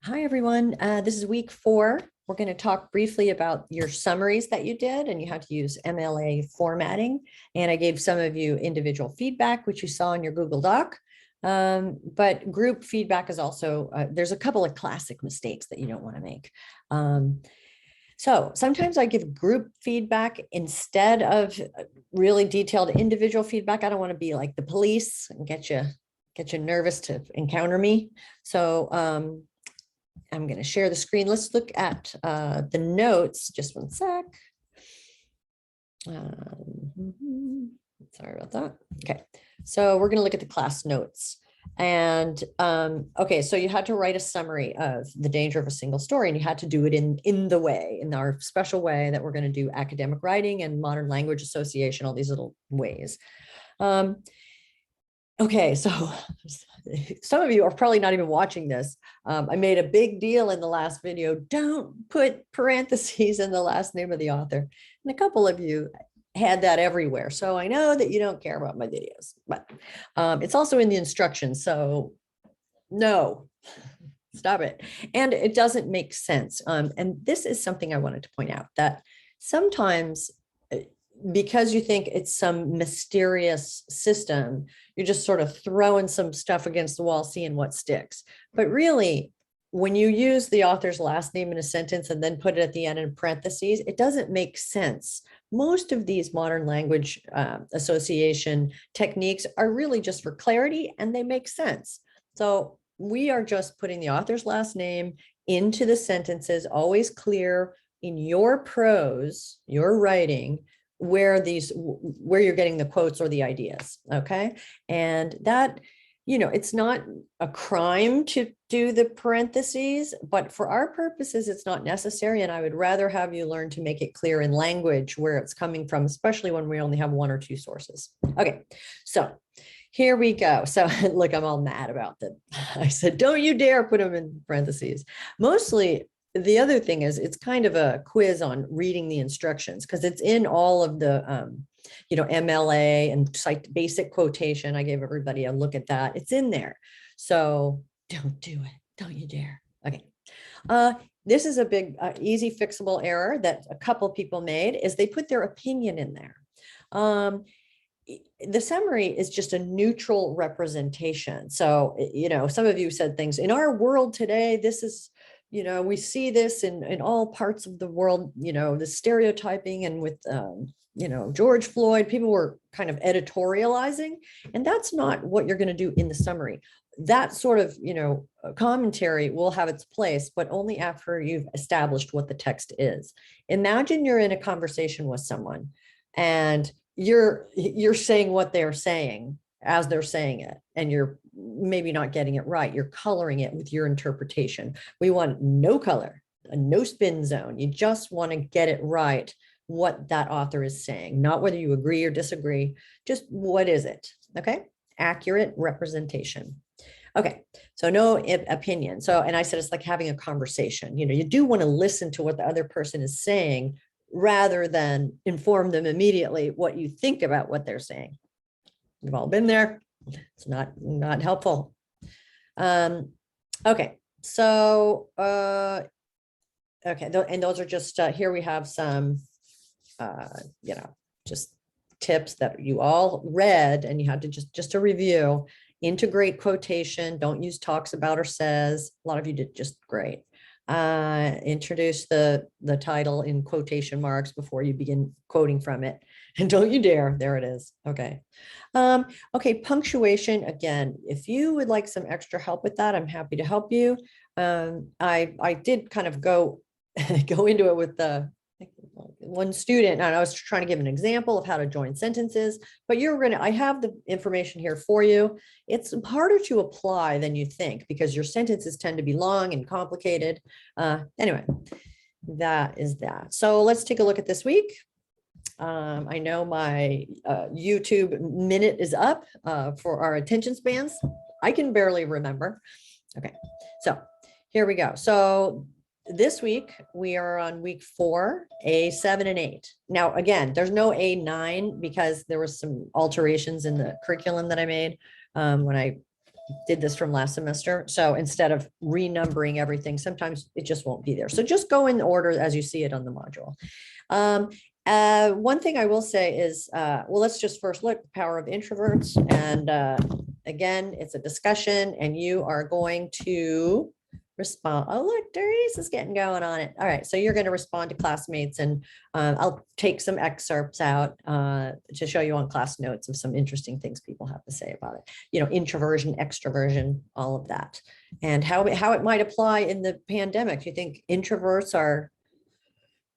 Hi, everyone. This is week 4. We're going to talk briefly about your summaries that you did, and you had to use MLA formatting. And I gave some of you individual feedback, which you saw in your Google Doc. But group feedback is also, there's a couple of classic mistakes that you don't want to make. So sometimes I give group feedback instead of really detailed individual feedback. I don't want to be like the police and get you nervous to encounter me. So I'm going to share the screen. Let's look at the notes. Just one sec. Sorry about that. Okay, so we're going to look at the class notes. And okay, so you had to write a summary of the danger of a single story, and you had to do it in our special way that we're going to do academic writing and modern language association, all these little ways. Okay, so some of you are probably not even watching this. I made a big deal in the last video. Don't put parentheses in the last name of the author. And a couple of you had that everywhere. So I know that you don't care about my videos, but it's also in the instructions. So no, stop it. And it doesn't make sense. And this is something I wanted to point out, that sometimes because you think it's some mysterious system, you're just sort of throwing some stuff against the wall, seeing what sticks. But really, when you use the author's last name in a sentence and then put it at the end in parentheses, it doesn't make sense. Most of these modern language association techniques are really just for clarity, and they make sense. So we are just putting the author's last name into the sentences, always clear in your prose, your writing, where you're getting the quotes or the ideas. Okay. And that, it's not a crime to do the parentheses, but for our purposes, it's not necessary. And I would rather have you learn to make it clear in language where it's coming from, especially when we only have 1 or 2 sources. Okay. So here we go. So look, I'm all mad about that. I said, don't you dare put them in parentheses. Mostly, the other thing is it's kind of a quiz on reading the instructions, because it's in all of the, MLA and cite basic quotation. I gave everybody a look at that. It's in there. So don't do it. Don't you dare. Okay. This is a big, easy fixable error that a couple of people made, is they put their opinion in there. The summary is just a neutral representation. So, some of you said things in our world today, this is, we see this in all parts of the world, the stereotyping, and with, George Floyd, people were kind of editorializing, and that's not what you're going to do in the summary. That sort of, commentary will have its place, but only after you've established what the text is. Imagine you're in a conversation with someone and you're saying what they're saying as they're saying it, and you're maybe not getting it right. You're coloring it with your interpretation. We want no color, a no spin zone. You just want to get it right, what that author is saying, not whether you agree or disagree, just what is it? Okay, accurate representation. Okay, so no opinion. So, and I said it's like having a conversation. You do want to listen to what the other person is saying rather than inform them immediately what you think about what they're saying. We've all been there. It's not helpful. Okay, so okay, and those are just here we have some just tips that you all read, and you had to just to review. Integrate quotation. Don't use talks about or says. A lot of you did just great. Introduce the title in quotation marks before you begin quoting from it. And don't you dare. There it is. Okay. Okay. Punctuation. Again, if you would like some extra help with that, I'm happy to help you. I did kind of go into it with one student, and I was trying to give an example of how to join sentences, but I have the information here for you. It's harder to apply than you think, because your sentences tend to be long and complicated. Anyway, that is that. So let's take a look at this week. I know my YouTube minute is up for our attention spans. I can barely remember. Okay, so here we go. So this week, we are on week 4, A7 and 8. Now, again, there's no A9 because there was some alterations in the curriculum that I made when I did this from last semester. So instead of renumbering everything, sometimes it just won't be there. So just go in order as you see it on the module. One thing I will say is, well, let's just first look at the power of introverts. And again, it's a discussion and you are going to respond. Oh, look, Doris is getting going on it. All right. So you're going to respond to classmates, and I'll take some excerpts out to show you on class notes of some interesting things people have to say about it. You know, introversion, extroversion, all of that, and how it might apply in the pandemic. Do you think introverts are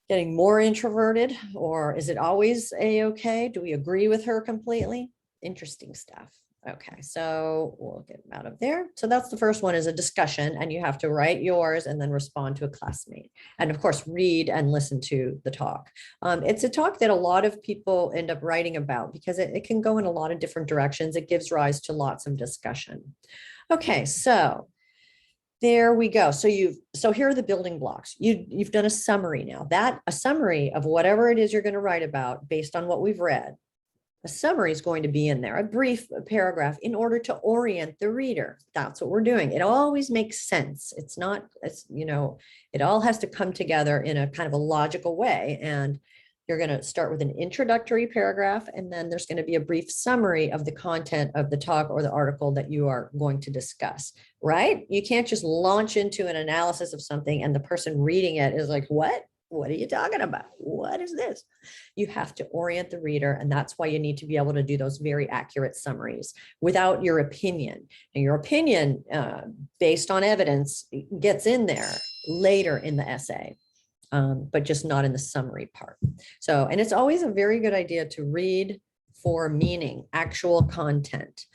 getting more introverted, or is it always a-okay? Do we agree with her completely? Interesting stuff. Okay, so we'll get out of there. So that's the first one, is a discussion, and you have to write yours and then respond to a classmate. And of course, read and listen to the talk. It's a talk that a lot of people end up writing about because it can go in a lot of different directions. It gives rise to lots of discussion. Okay, so there we go. So here are the building blocks. You've done a summary now. A summary of whatever it is you're going to write about based on what we've read. A summary is going to be in there, a brief paragraph, in order to orient the reader. That's what we're doing. It always makes sense. It's not, you know, it all has to come together in a kind of a logical way. And you're going to start with an introductory paragraph, and then there's going to be a brief summary of the content of the talk or the article that you are going to discuss, right? You can't just launch into an analysis of something and the person reading it is like, what? What are you talking about? What is this? You have to orient the reader, and that's why you need to be able to do those very accurate summaries without your opinion. And your opinion, based on evidence, gets in there later in the essay, but just not in the summary part. So, and it's always a very good idea to read for meaning, actual content.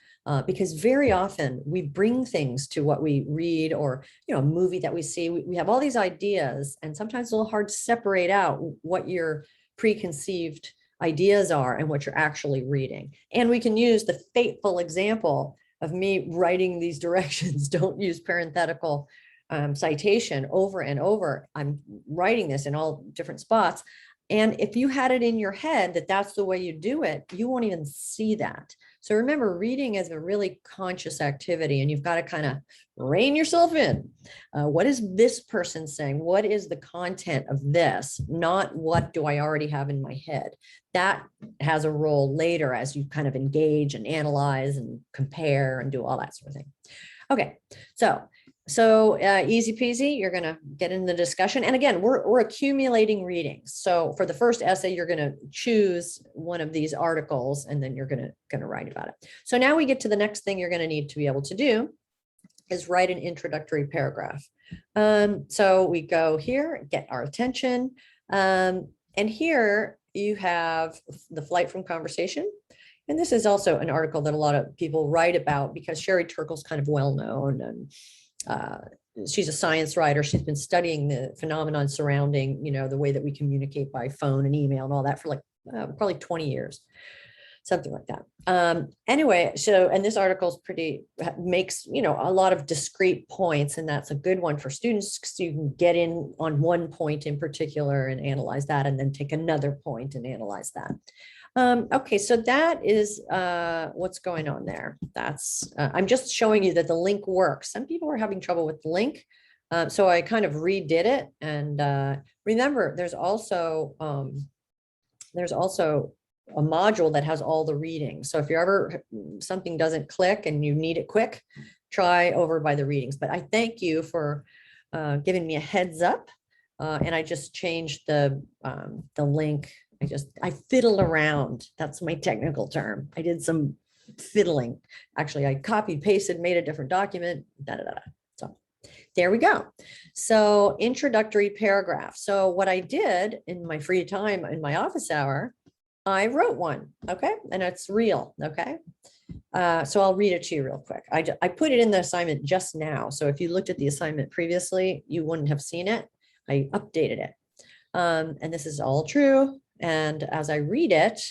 Because very often we bring things to what we read, or, you know, a movie that we see, we have all these ideas, and sometimes it's a little hard to separate out what your preconceived ideas are and what you're actually reading. And we can use the fateful example of me writing these directions. Don't use parenthetical citation over and over. I'm writing this in all different spots. And if you had it in your head that that's the way you do it, you won't even see that. So remember, reading is a really conscious activity, and you've got to kind of rein yourself in. What is this person saying? What is the content of this? Not what do I already have in my head. That has a role later as you kind of engage and analyze and compare and do all that sort of thing. Okay, so easy peasy, you're going to get in the discussion. And again, we're accumulating readings. So for the first essay, you're going to choose one of these articles, and then you're going to write about it. So now we get to the next thing you're going to need to be able to do is write an introductory paragraph. So we go here, get our attention. And here you have the flight from conversation. And this is also an article that a lot of people write about because Sherry Turkle's kind of well known, and she's a science writer. She's been studying the phenomenon surrounding, you know, the way that we communicate by phone and email and all that for like probably 20 years, something like that. Anyway, so, and this article makes, you know, a lot of discrete points, and that's a good one for students because you can get in on one point in particular and analyze that, and then take another point and analyze that. Okay, so that is what's going on there. That's I'm just showing you that the link works. Some people are having trouble with the link, so I kind of redid it. And remember, there's also a module that has all the readings. So if you're ever something doesn't click and you need it quick, try over by the readings. But I thank you for giving me a heads up, and I just changed the link. I fiddled around. That's my technical term. I did some fiddling. Actually, I copied, pasted, made a different document, So there we go. So introductory paragraph. So what I did in my free time in my office hour, I wrote one, okay? And it's real, okay? So I'll read it to you real quick. I put it in the assignment just now. So if you looked at the assignment previously, you wouldn't have seen it. I updated it. And this is all true. And as I read it,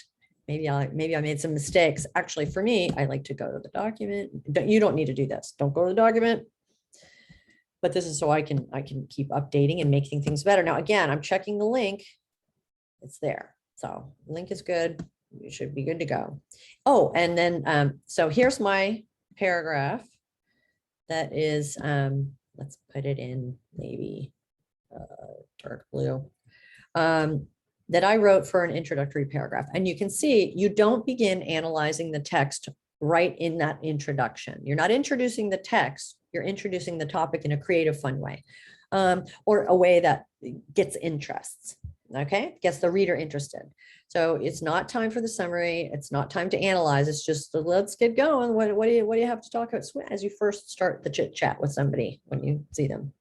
maybe I made some mistakes. Actually, for me, I like to go to the document. You don't need to do this. Don't go to the document. But this is so I can keep updating and making things better. Now, again, I'm checking the link. It's there. So link is good. You should be good to go. Oh, and then, so here's my paragraph. that is, let's put it in maybe dark blue, that I wrote for an introductory paragraph. And you can see you don't begin analyzing the text right in that introduction. You're not introducing the text, you're introducing the topic in a creative, fun way, or a way that gets interests, okay? Gets the reader interested. So it's not time for the summary. It's not time to analyze. It's just let's get going. What do you have to talk about as you first start the chit chat with somebody when you see them?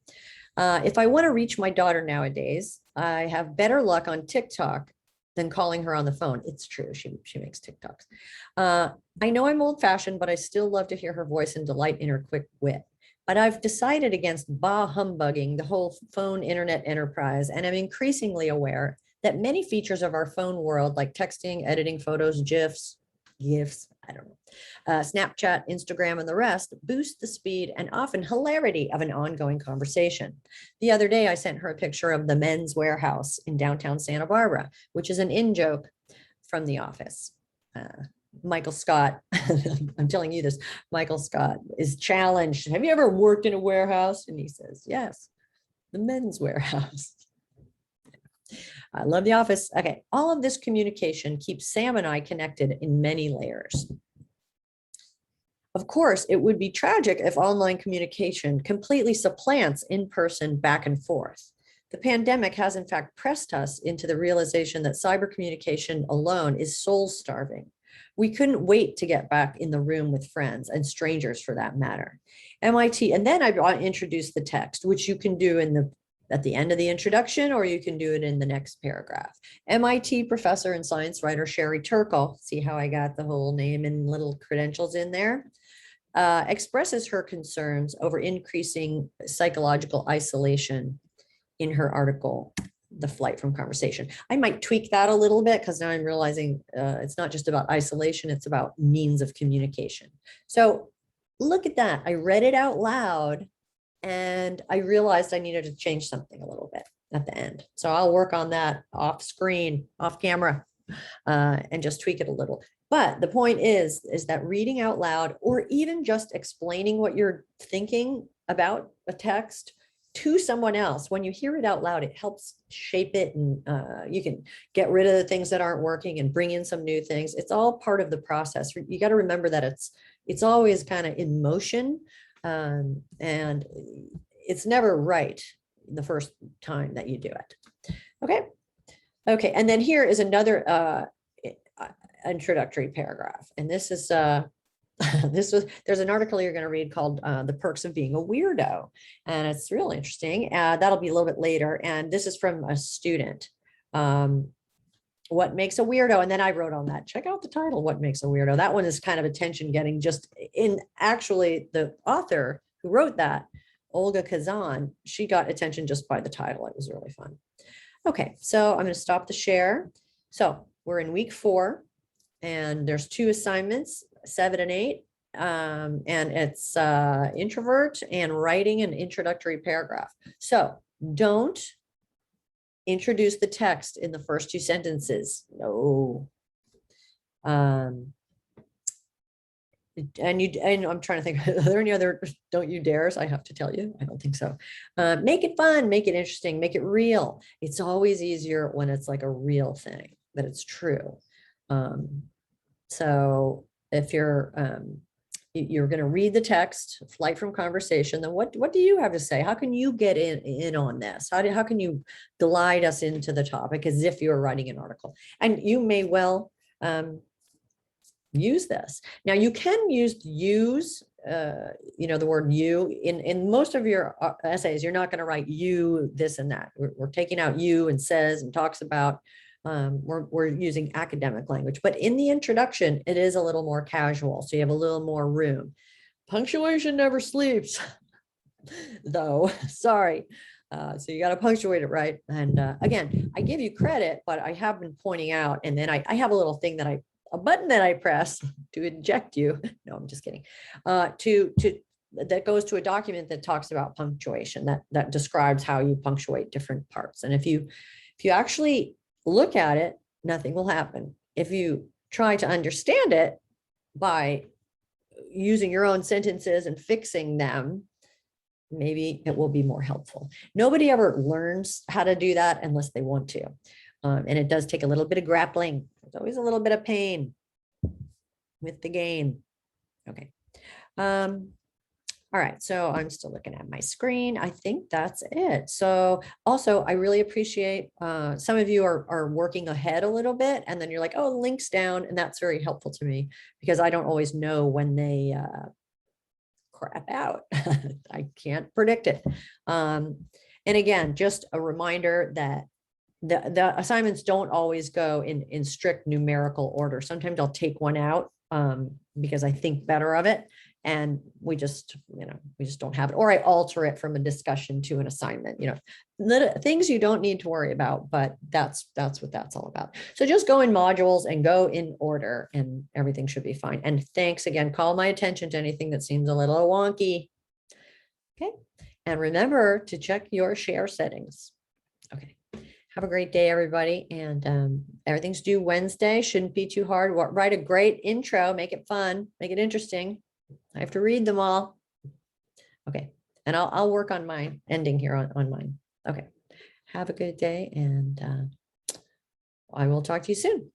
If I want to reach my daughter nowadays, I have better luck on TikTok than calling her on the phone. It's true. She makes TikToks. I know I'm old fashioned, but I still love to hear her voice and delight in her quick wit. But I've decided against bah humbugging the whole phone internet enterprise, and I'm increasingly aware that many features of our phone world, like texting, editing photos, GIFs, I don't know, Snapchat, Instagram, and the rest, boost the speed and often hilarity of an ongoing conversation. The other day, I sent her a picture of the Men's Warehouse in downtown Santa Barbara, which is an in-joke from The Office. Michael Scott, I'm telling you this, Michael Scott is challenged. Have you ever worked in a warehouse? And he says, yes, the Men's Warehouse. I love The Office. Okay, all of this communication keeps Sam and I connected in many layers. Of course, it would be tragic if online communication completely supplants in-person back and forth. The pandemic has in fact pressed us into the realization that cyber communication alone is soul-starving. We couldn't wait to get back in the room with friends and strangers for that matter. MIT, and then I introduced the text, which you can do at the end of the introduction, or you can do it in the next paragraph. MIT professor and science writer Sherry Turkle, see how I got the whole name and little credentials in there, expresses her concerns over increasing psychological isolation in her article, The Flight from Conversation. I might tweak that a little bit because now I'm realizing it's not just about isolation, it's about means of communication. So look at that. I read it out loud and I realized I needed to change something a little bit at the end. So I'll work on that off screen, off camera, and just tweak it a little. But the point is that reading out loud, or even just explaining what you're thinking about a text to someone else, when you hear it out loud, it helps shape it, and you can get rid of the things that aren't working and bring in some new things. It's all part of the process. You got to remember that it's always kind of in motion, and it's never right the first time that you do it. Okay, and then here is another introductory paragraph, and this is there's an article you're going to read called The Perks of Being a Weirdo, and it's really interesting. That'll be a little bit later, and this is from a student. What makes a weirdo? And then I wrote on that, check out the title, What Makes a Weirdo. That one is kind of attention getting, just in actually the author who wrote that, Olga Kazan, she got attention just by the title. It was really fun. Okay, so I'm going to stop the share. So we're in week 4, and there's 2 assignments, 7 and 8, and it's introvert and writing an introductory paragraph. So don't introduce the text in the first 2 sentences. No. And I'm trying to think, are there any other don't you dares? I have to tell you, I don't think so. Make it fun, make it interesting, make it real. It's always easier when it's like a real thing, that it's true. So if you're going to read the text, Flight from Conversation, then what do you have to say? How can you get in on this? How can you glide us into the topic as if you're writing an article? And you may well use this. Now you can use the word you in most of your essays. You're not going to write you, this and that. We're taking out you and says and talks about. We're using academic language, but in the introduction, it is a little more casual. So you have a little more room. Punctuation never sleeps, though. Sorry. So you got to punctuate it right. And again, I give you credit, but I have been pointing out, and then I have a little thing a button that I press to eject you. No, I'm just kidding. That goes to a document that talks about punctuation, that describes how you punctuate different parts. And if you actually look at it, nothing will happen. If you try to understand it by using your own sentences and fixing them, maybe it will be more helpful. Nobody ever learns how to do that unless they want to. And it does take a little bit of grappling. There's always a little bit of pain with the gain. Okay. All right, so I'm still looking at my screen. I think that's it. So also, I really appreciate some of you are working ahead a little bit, and then you're like, oh, links down, and that's very helpful to me because I don't always know when they crap out. I can't predict it. And again, just a reminder that the assignments don't always go in strict numerical order. Sometimes I'll take one out because I think better of it. And we just don't have it, or I alter it from a discussion to an assignment, things you don't need to worry about, but that's what that's all about. So just go in modules and go in order and everything should be fine. And thanks again, call my attention to anything that seems a little wonky. Okay. And remember to check your share settings. Okay. Have a great day, everybody. And everything's due Wednesday. Shouldn't be too hard. Write a great intro, make it fun, make it interesting. I have to read them all. Okay. And I'll work on my ending here on mine. Okay. Have a good day. And I will talk to you soon.